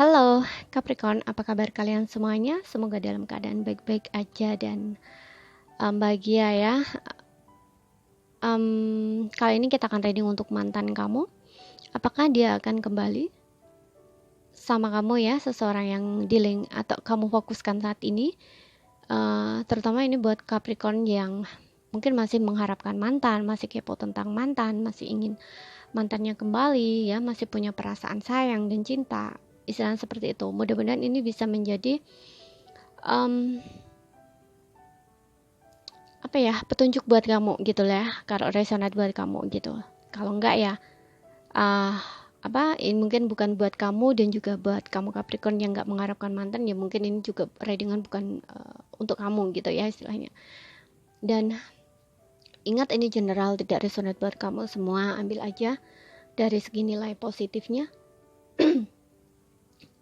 Halo Capricorn, apa kabar kalian semuanya? Semoga dalam keadaan baik-baik aja dan bahagia ya. Kali ini kita akan reading untuk mantan kamu. Apakah dia akan kembali sama kamu ya, seseorang yang dealing atau kamu fokuskan saat ini? Terutama ini buat Capricorn yang mungkin masih mengharapkan mantan, masih kepo tentang mantan, masih ingin mantannya kembali ya, masih punya perasaan sayang dan cinta, istilah seperti itu. Mudah-mudahan ini bisa menjadi petunjuk buat kamu gitu lah, kalau resonate buat kamu gitu. Kalau enggak ya ini mungkin bukan buat kamu, dan juga buat kamu Capricorn yang nggak mengharapkan mantan ya, mungkin ini juga readingan bukan untuk kamu gitu ya istilahnya. Dan ingat, ini general, tidak resonate buat kamu semua. Ambil aja dari segi nilai positifnya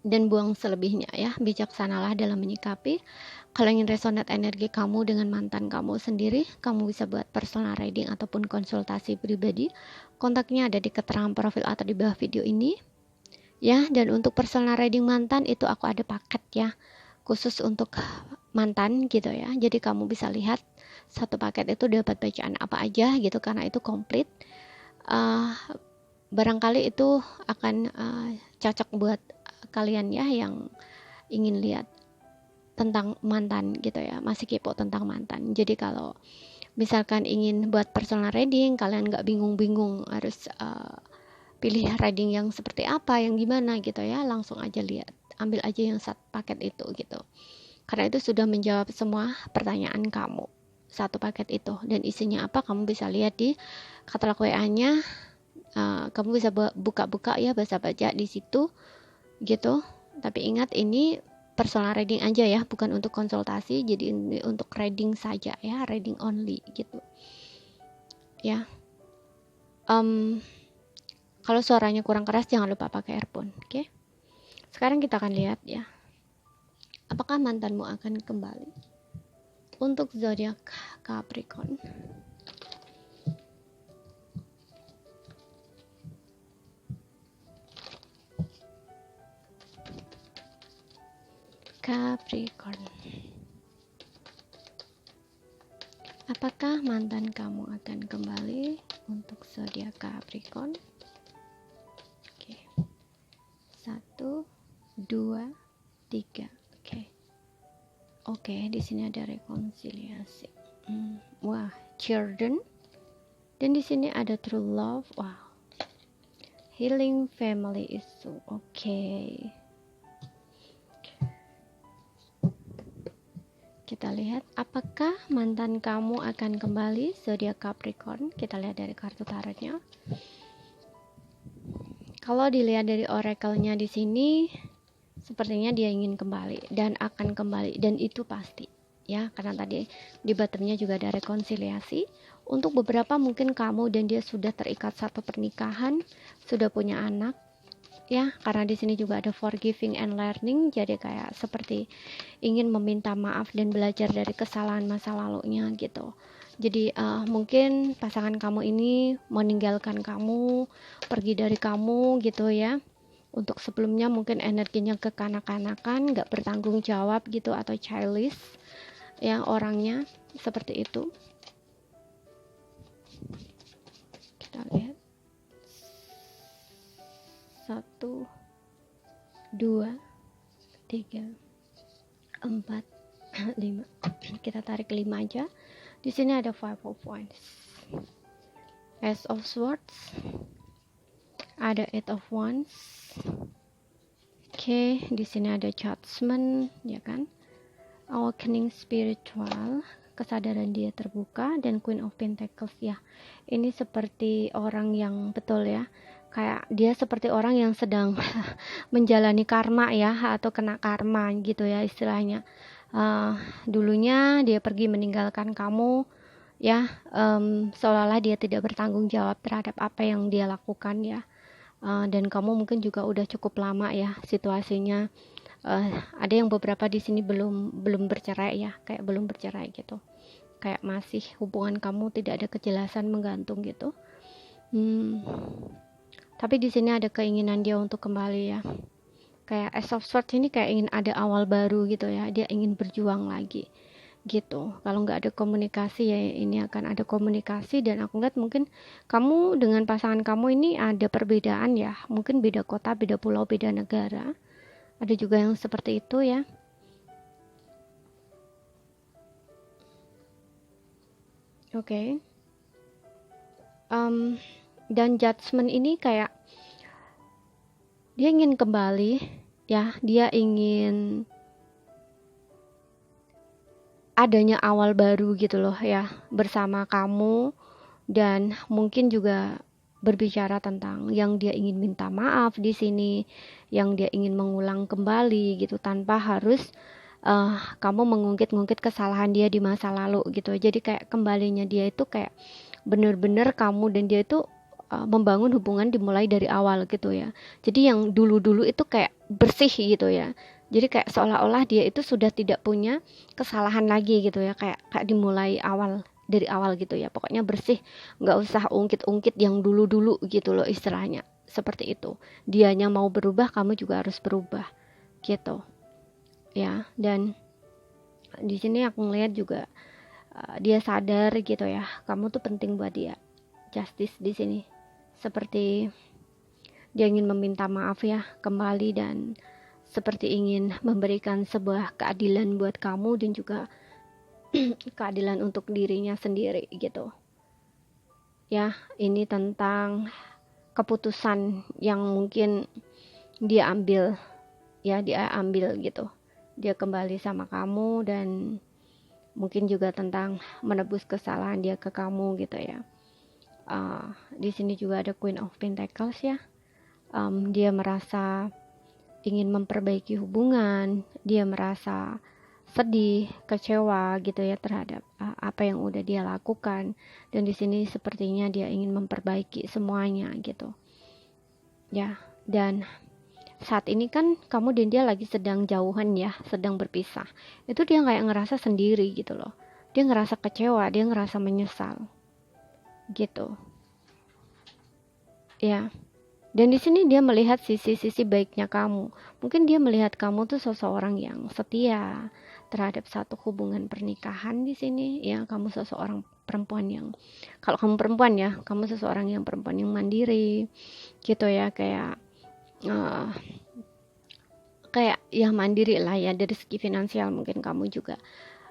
dan buang selebihnya ya. Bijaksanalah dalam menyikapi. Kalau ingin resonate energi kamu dengan mantan kamu sendiri, kamu bisa buat personal reading ataupun konsultasi pribadi. Kontaknya ada di keterangan profil atau di bawah video ini ya. Dan untuk personal reading mantan itu aku ada paket ya, khusus untuk mantan gitu ya. Jadi kamu bisa lihat satu paket itu dapat bacaan apa aja gitu, karena itu komplit. Barangkali itu akan cocok buat kalian ya, yang ingin lihat tentang mantan gitu ya, masih kepo tentang mantan. Jadi kalau misalkan ingin buat personal reading, kalian nggak bingung-bingung harus pilih reading yang seperti apa, yang gimana gitu ya, langsung aja lihat, ambil aja yang satu paket itu gitu, karena itu sudah menjawab semua pertanyaan kamu, satu paket itu. Dan isinya apa kamu bisa lihat di katalog WA-nya. Kamu bisa buka-buka ya, baca-baca di situ gitu. Tapi ingat, ini personal reading aja ya, bukan untuk konsultasi. Jadi ini untuk reading saja ya, reading only gitu ya. Kalau suaranya kurang keras jangan lupa pakai earphone, oke? Sekarang kita akan lihat ya, apakah mantanmu akan kembali untuk zodiak Capricorn. Capricorn, apakah mantan kamu akan kembali untuk zodiak Capricorn? Oke. 1, 2, 3. Oke, di sini ada rekonsiliasi. Wah, children. Dan di sini ada true love. Wow. Healing family issue. Oke. Kita lihat apakah mantan kamu akan kembali zodiak Capricorn. Kita lihat dari kartu tarotnya. Kalau dilihat dari oracle-nya di sini, sepertinya dia ingin kembali dan akan kembali, dan itu pasti ya, karena tadi di bottomnya juga ada rekonsiliasi. Untuk beberapa mungkin kamu dan dia sudah terikat satu pernikahan, sudah punya anak ya, karena di sini juga ada forgiving and learning. Jadi kayak seperti ingin meminta maaf dan belajar dari kesalahan masa lalunya gitu. Jadi mungkin pasangan kamu ini meninggalkan kamu, pergi dari kamu gitu ya. Untuk sebelumnya mungkin energinya kekanak-kanakan, gak bertanggung jawab gitu, atau childish ya orangnya, seperti itu. Kita lihat 1, 2, 3, 4, 5. Kita tarik 5 aja. Di sini ada 5 of Wands, Ace of Swords, ada 8 of Wands. Oke, di sini ada Judgment ya kan, Awakening spiritual, kesadaran dia terbuka, dan Queen of Pentacles ya. Ini seperti orang yang betul ya, kayak dia seperti orang yang sedang menjalani karma ya, atau kena karma gitu ya istilahnya. Dulunya dia pergi meninggalkan kamu ya, seolah-olah dia tidak bertanggung jawab terhadap apa yang dia lakukan ya. Dan kamu mungkin juga udah cukup lama ya situasinya. Ada yang beberapa di sini belum bercerai ya, kayak belum bercerai gitu, kayak masih hubungan kamu tidak ada kejelasan, menggantung gitu. Tapi di sini ada keinginan dia untuk kembali ya. Kayak Ace of Swords ini kayak ingin ada awal baru gitu ya, dia ingin berjuang lagi gitu. Kalau nggak ada komunikasi ya ini akan ada komunikasi, dan aku lihat mungkin kamu dengan pasangan kamu ini ada perbedaan ya, mungkin beda kota, beda pulau, beda negara, ada juga yang seperti itu ya. Oke. Dan judgment ini kayak dia ingin kembali ya, dia ingin adanya awal baru gitu loh ya bersama kamu, dan mungkin juga berbicara tentang yang dia ingin minta maaf di sini, yang dia ingin mengulang kembali gitu tanpa harus kamu mengungkit-ungkit kesalahan dia di masa lalu gitu. Jadi kayak kembalinya dia itu kayak bener-bener kamu dan dia itu membangun hubungan dimulai dari awal gitu ya. Jadi yang dulu-dulu itu kayak bersih gitu ya. Jadi kayak seolah-olah dia itu sudah tidak punya kesalahan lagi gitu ya, kayak dimulai awal dari awal gitu ya. Pokoknya bersih, nggak usah ungkit-ungkit yang dulu-dulu gitu loh istilahnya. Seperti itu. Dianya mau berubah, kamu juga harus berubah gitu ya. Dan di sini aku ngeliat juga dia sadar gitu ya, kamu tuh penting buat dia. Justice di sini seperti dia ingin meminta maaf ya kembali, dan seperti ingin memberikan sebuah keadilan buat kamu dan juga keadilan untuk dirinya sendiri gitu ya. Ini tentang keputusan yang mungkin dia ambil ya, dia ambil gitu, dia kembali sama kamu, dan mungkin juga tentang menebus kesalahan dia ke kamu gitu ya. Di sini juga ada Queen of Pentacles ya. Dia merasa ingin memperbaiki hubungan, dia merasa sedih, kecewa gitu ya terhadap apa yang udah dia lakukan, dan di sini sepertinya dia ingin memperbaiki semuanya gitu ya. Dan saat ini kan kamu dan dia lagi sedang jauhan ya, sedang berpisah. Itu dia kayak ngerasa sendiri gitu loh, dia ngerasa kecewa, dia ngerasa menyesal gitu ya. Dan di sini dia melihat sisi-sisi baiknya kamu. Mungkin dia melihat kamu tuh seseorang yang setia terhadap satu hubungan pernikahan di sini. Ya, kamu seseorang perempuan yang, kalau kamu perempuan ya, kamu seseorang yang perempuan yang mandiri, gitu ya, uh, kayak ya mandiri lah ya dari segi finansial. Mungkin kamu juga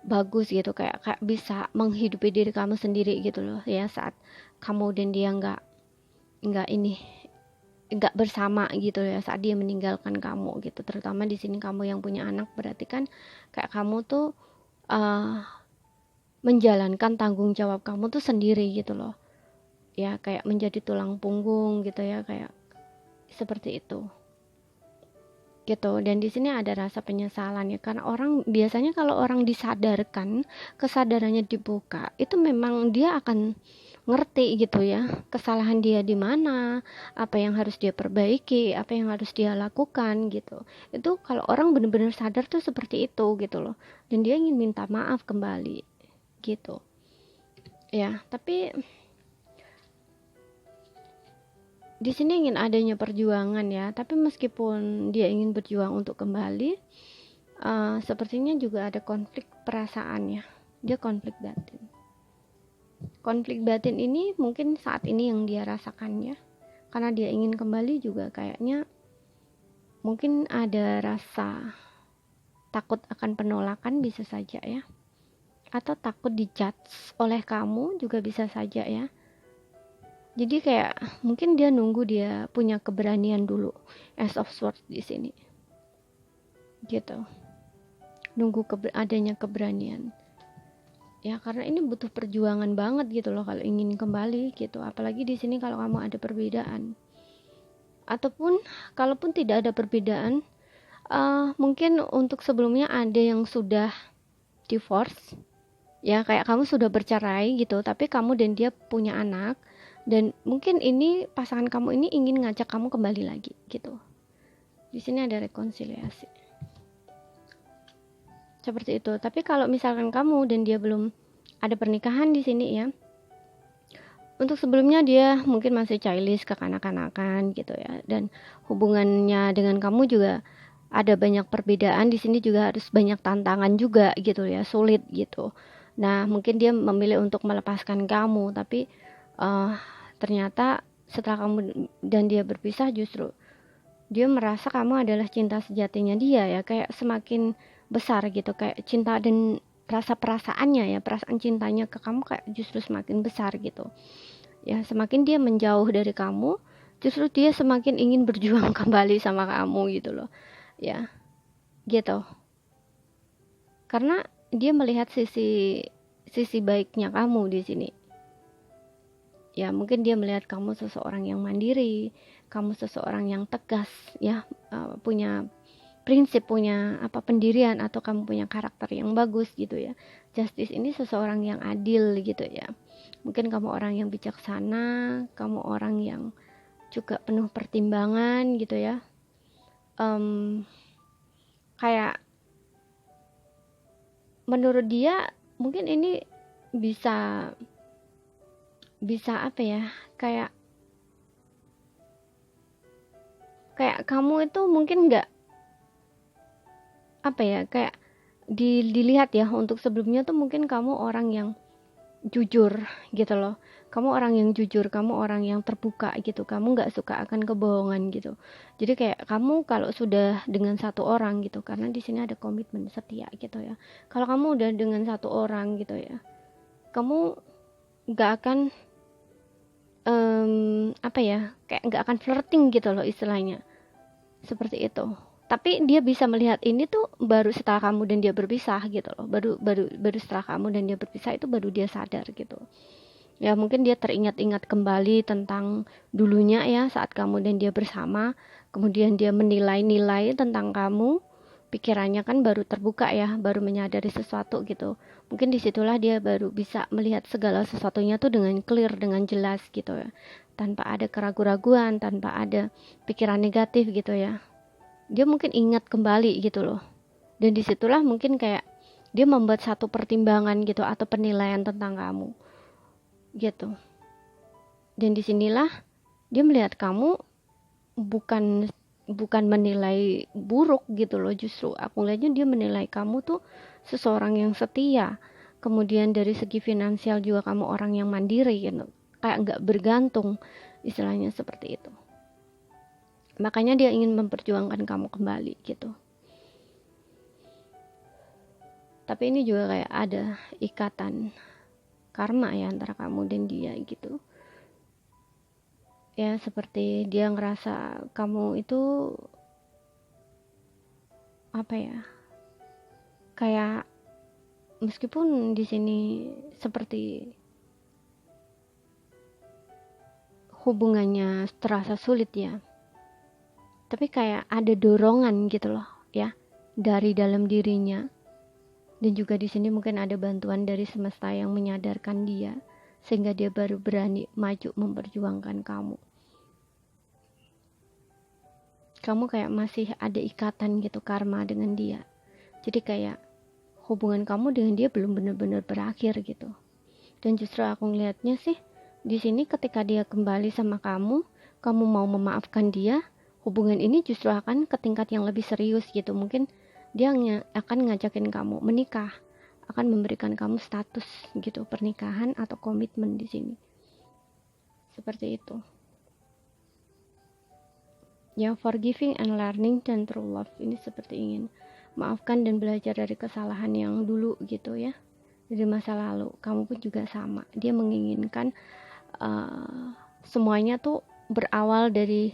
bagus gitu, kayak bisa menghidupi diri kamu sendiri gitu loh ya, saat kamu dan dia nggak bersama gitu ya, saat dia meninggalkan kamu gitu. Terutama di sini kamu yang punya anak, berarti kan kayak kamu tuh uh, menjalankan tanggung jawab kamu tuh sendiri gitu loh ya, kayak menjadi tulang punggung gitu ya, kayak seperti itu gitu. Dan di sini ada rasa penyesalan ya, karena orang biasanya kalau orang disadarkan, kesadarannya dibuka, itu memang dia akan ngerti gitu ya kesalahan dia di mana, apa yang harus dia perbaiki, apa yang harus dia lakukan gitu. Itu kalau orang benar-benar sadar tuh seperti itu gitu loh, dan dia ingin minta maaf kembali gitu ya. Tapi di sini ingin adanya perjuangan ya, tapi meskipun dia ingin berjuang untuk kembali, sepertinya juga ada konflik perasaan ya. Dia konflik batin ini mungkin saat ini yang dia rasakan ya, karena dia ingin kembali juga kayaknya mungkin ada rasa takut akan penolakan, bisa saja ya, atau takut dijudge oleh kamu juga bisa saja ya. Jadi kayak mungkin dia nunggu dia punya keberanian dulu, Ace of Swords di sini gitu, nunggu adanya keberanian ya, karena ini butuh perjuangan banget gitu loh kalau ingin kembali gitu. Apalagi di sini kalau kamu ada perbedaan, ataupun kalaupun tidak ada perbedaan, mungkin untuk sebelumnya ada yang sudah divorce ya, kayak kamu sudah bercerai gitu, tapi kamu dan dia punya anak, dan mungkin ini pasangan kamu ini ingin ngajak kamu kembali lagi gitu. Di sini ada rekonsiliasi seperti itu. Tapi kalau misalkan kamu dan dia belum ada pernikahan di sini ya, untuk sebelumnya dia mungkin masih childish, kekanak-kanakan gitu ya, dan hubungannya dengan kamu juga ada banyak perbedaan di sini, juga harus banyak tantangan juga gitu ya, sulit gitu. Nah, mungkin dia memilih untuk melepaskan kamu, tapi uh, ternyata setelah kamu dan dia berpisah, justru dia merasa kamu adalah cinta sejatinya dia ya, kayak semakin besar gitu, kayak cinta dan rasa perasaannya ya, perasaan cintanya ke kamu kayak justru semakin besar gitu ya. Semakin dia menjauh dari kamu, justru dia semakin ingin berjuang kembali sama kamu gitu loh ya, gitu. Karena dia melihat sisi sisi baiknya kamu di sini ya. Mungkin dia melihat kamu seseorang yang mandiri, kamu seseorang yang tegas ya, punya prinsip, punya apa, pendirian, atau kamu punya karakter yang bagus gitu ya. Justice ini seseorang yang adil gitu ya. Mungkin kamu orang yang bijaksana, kamu orang yang juga penuh pertimbangan gitu ya. Kayak menurut dia mungkin ini bisa bisa apa ya, kayak kayak kamu itu mungkin nggak apa ya, kayak dilihat ya, untuk sebelumnya tuh mungkin kamu orang yang jujur gitu loh. Kamu orang yang jujur, kamu orang yang terbuka gitu, kamu nggak suka akan kebohongan gitu. Jadi kayak kamu kalau sudah dengan satu orang gitu, karena di sini ada komitmen setia gitu ya. Kalau kamu udah dengan satu orang gitu ya, kamu nggak akan apa ya, kayak nggak akan flirting gitu loh istilahnya, seperti itu. Tapi dia bisa melihat ini tuh baru setelah kamu dan dia berpisah gitu loh, baru setelah kamu dan dia berpisah itu baru dia sadar gitu ya. Mungkin dia teringat-ingat kembali tentang dulunya ya, saat kamu dan dia bersama, kemudian dia menilai-nilai tentang kamu, pikirannya kan baru terbuka ya, baru menyadari sesuatu gitu. Mungkin disitulah dia baru bisa melihat segala sesuatunya tuh dengan clear, dengan jelas gitu ya, tanpa ada keraguan-raguan, tanpa ada pikiran negatif gitu ya. Dia mungkin ingat kembali gitu loh, dan disitulah mungkin kayak dia membuat satu pertimbangan gitu atau penilaian tentang kamu gitu. Dan disinilah dia melihat kamu bukan bukan menilai buruk gitu loh, justru aku lihatnya dia menilai kamu tuh seseorang yang setia. Kemudian dari segi finansial juga kamu orang yang mandiri gitu, kayak nggak bergantung, istilahnya seperti itu. Makanya dia ingin memperjuangkan kamu kembali gitu. Tapi ini juga kayak ada ikatan karma ya antara kamu dan dia gitu ya. Seperti dia ngerasa kamu itu apa ya, kayak meskipun di sini seperti hubungannya terasa sulit ya, tapi kayak ada dorongan gitu loh ya dari dalam dirinya. Dan juga di sini mungkin ada bantuan dari semesta yang menyadarkan dia, sehingga dia baru berani maju memperjuangkan kamu. Kamu kayak masih ada ikatan gitu karma dengan dia. Jadi kayak hubungan kamu dengan dia belum benar-benar berakhir gitu. Dan justru aku ngelihatnya sih di sini, ketika dia kembali sama kamu, kamu mau memaafkan dia, hubungan ini justru akan ke tingkat yang lebih serius gitu. Mungkin dia akan ngajakin kamu menikah, akan memberikan kamu status gitu, pernikahan atau komitmen di sini. Seperti itu. Yang forgiving and learning dan true love ini seperti ingin maafkan dan belajar dari kesalahan yang dulu gitu ya, dari masa lalu. Kamu pun juga sama, dia menginginkan semuanya tuh berawal dari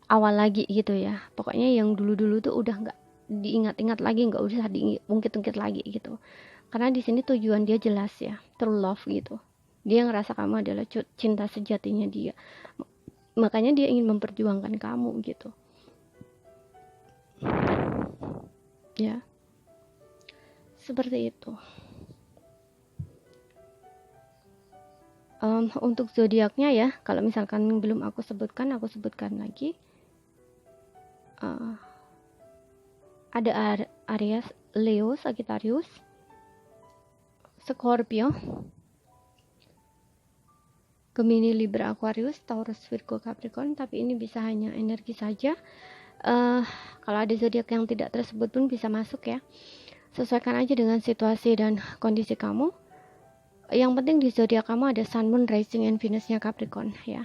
awal lagi gitu ya. Pokoknya yang dulu-dulu tuh udah nggak diingat-ingat lagi, nggak usah diungkit-ungkit lagi gitu. Karena di sini tujuan dia jelas ya, true love gitu. Dia ngerasa kamu adalah cinta sejatinya dia, makanya dia ingin memperjuangkan kamu gitu ya. Seperti itu. Untuk zodiaknya ya, kalau misalkan belum aku sebutkan lagi. Ada Aries, Leo, Sagittarius, Scorpio, Gemini, Libra, Aquarius, Taurus, Virgo, Capricorn. Tapi ini bisa hanya energi saja, Kalau ada zodiak yang tidak tersebut pun bisa masuk ya. Sesuaikan aja dengan situasi dan kondisi kamu. Yang penting di zodiak kamu ada Sun, Moon, Rising, and Venus-nya Capricorn ya.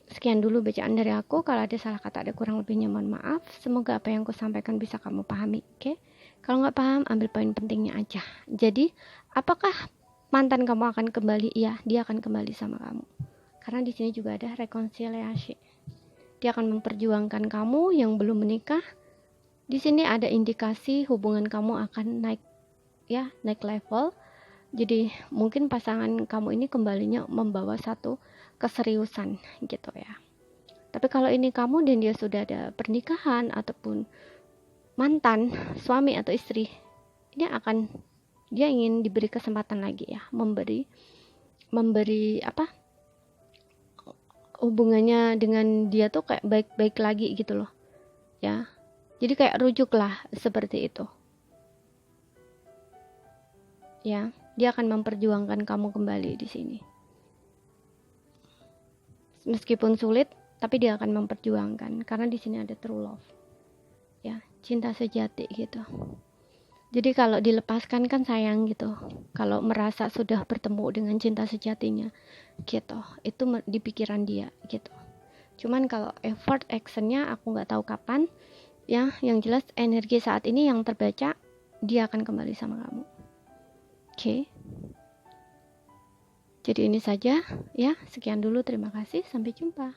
Sekian dulu bacaan dari aku. Kalau ada salah kata, ada kurang lebihnya mohon maaf. Semoga apa yang aku sampaikan bisa kamu pahami. Oke? Kalau nggak paham, ambil poin pentingnya aja. Jadi, apakah mantan kamu akan kembali? Iya, dia akan kembali sama kamu. Karena di sini juga ada rekonsiliasi. Dia akan memperjuangkan kamu yang belum menikah. Di sini ada indikasi hubungan kamu akan naik ya, naik level. Jadi mungkin pasangan kamu ini kembalinya membawa satu keseriusan gitu ya. Tapi kalau ini kamu dan dia sudah ada pernikahan ataupun mantan, suami atau istri, dia ingin diberi kesempatan lagi ya, memberi apa, hubungannya dengan dia tuh kayak baik-baik lagi gitu loh ya. Jadi kayak rujuk lah seperti itu ya. Dia akan memperjuangkan kamu kembali di sini. Meskipun sulit, tapi dia akan memperjuangkan karena di sini ada true love. Ya, cinta sejati gitu. Jadi kalau dilepaskan kan sayang gitu. Kalau merasa sudah bertemu dengan cinta sejatinya gitu, itu di pikiran dia gitu. Cuman kalau effort actionnya aku nggak tahu kapan ya. Yang jelas energi saat ini yang terbaca, dia akan kembali sama kamu. Oke. Jadi ini saja ya, sekian dulu, terima kasih, sampai jumpa.